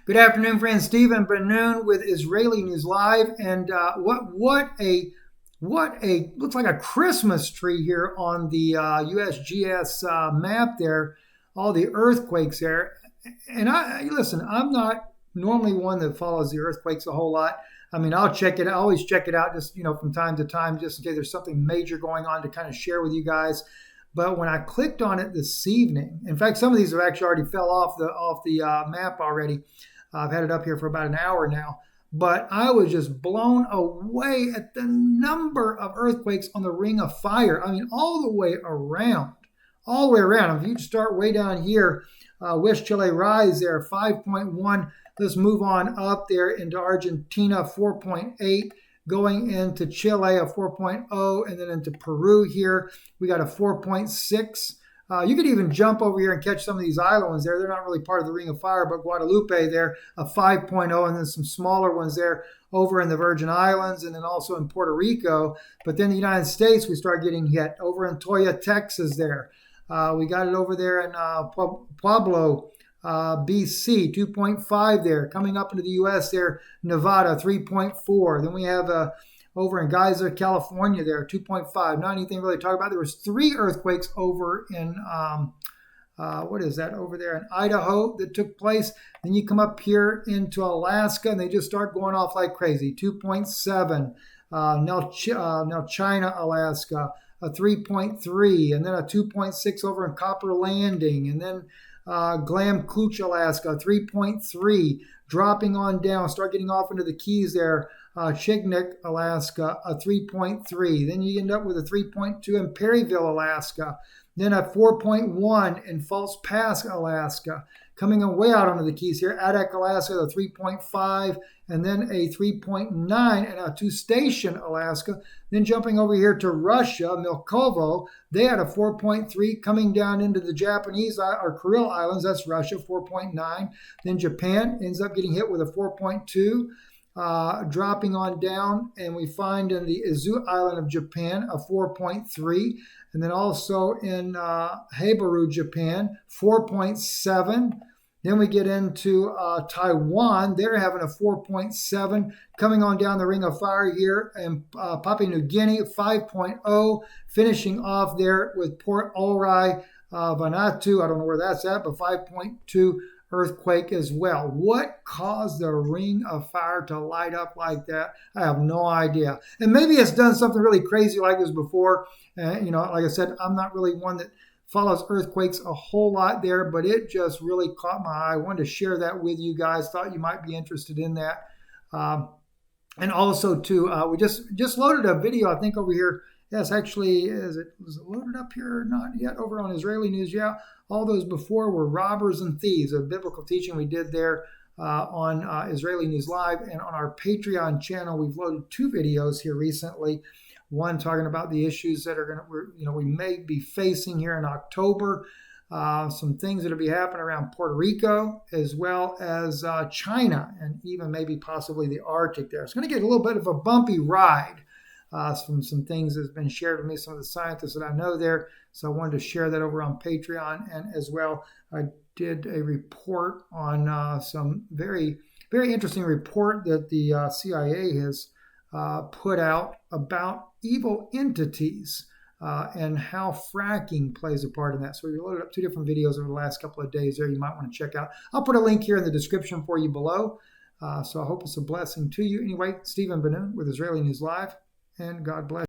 Good afternoon, friends. Stephen Ben-Nun with Israeli News Live, and what a looks like a Christmas tree here on the USGS map there. All the earthquakes there, and I listen. I'm not normally one that follows the earthquakes a whole lot. I mean, I'll check it. I always check it out, just from time to time, just in case there's something major going on to kind of share with you guys. But when I clicked on it this evening, in fact, some of these have actually already fell off the map already. I've had it up here for about an hour now, but I was just blown away at the number of earthquakes on the Ring of Fire. I mean, all the way around, all the way around. If you start way down here, West Chile Rise there, 5.1. Let's move on up there into Argentina, 4.8. Going into Chile, a 4.0, and then into Peru here, we got a 4.6. You could even jump over here and catch some of these islands there. They're not really part of the Ring of Fire, but Guadalupe there, a 5.0, and then some smaller ones there over in the Virgin Islands and then also in Puerto Rico. But then the United States, we start getting hit over in Toya, Texas there. We got it over there in Pueblo, BC, 2.5 there. Coming up into the U.S. there, Nevada, 3.4. Then we have over in Geyser, California there, 2.5. Not anything really to talk about. There was 3 earthquakes over in, what is that, over there in Idaho that took place. Then you come up here into Alaska, and they just start going off like crazy, 2.7. Now China, Alaska, a 3.3. And then a 2.6 over in Copper Landing. And then Glam Cooch, Alaska, 3.3. Dropping on down, start getting off into the Keys there. Chignik, Alaska, a 3.3. Then you end up with a 3.2 in Perryville, Alaska. Then a 4.1 in False Pass, Alaska. Coming way out onto the Keys here, Adak, Alaska, a 3.5. And then a 3.9 in Attu Station, Alaska. Then jumping over here to Russia, Milkovo, they had a 4.3 coming down into the Japanese or Kuril Islands. That's Russia, 4.9. Then Japan ends up getting hit with a 4.2. Dropping on down, and we find in the Izu Island of Japan a 4.3, and then also in Habaru, Japan, 4.7. Then we get into Taiwan. They're having a 4.7. Coming on down the Ring of Fire here, and Papua New Guinea, 5.0. Finishing off there with Port Orai, Vanuatu. I don't know where that's at, but 5.2. Earthquake as well. What caused the Ring of Fire to light up like that? I have no idea. And maybe it's done something really crazy like this before. Like I said, I'm not really one that follows earthquakes a whole lot there, but it just really caught my eye. I wanted to share that with you guys. Thought you might be interested in that. And also, too, we just loaded a video, I think, over here. Yes, actually, was it loaded up here or not yet? Over on Israeli News, yeah. All those before were robbers and thieves, a biblical teaching we did there on Israeli News Live. And on our Patreon channel, we've loaded 2 videos here recently. One talking about the issues that we may be facing here in October. Some things that will be happening around Puerto Rico, as well as China, and even maybe possibly the Arctic there. It's going to get a little bit of a bumpy ride. From some things that's been shared with me, some of the scientists that I know there. So I wanted to share that over on Patreon. And as well, I did a report on some very, very interesting report that the CIA has put out about evil entities and how fracking plays a part in that. So we loaded up 2 different videos over the last couple of days there you might want to check out. I'll put a link here in the description for you below. So I hope it's a blessing to you. Anyway, Stephen Ben-Nun with Israeli News Live. And God bless.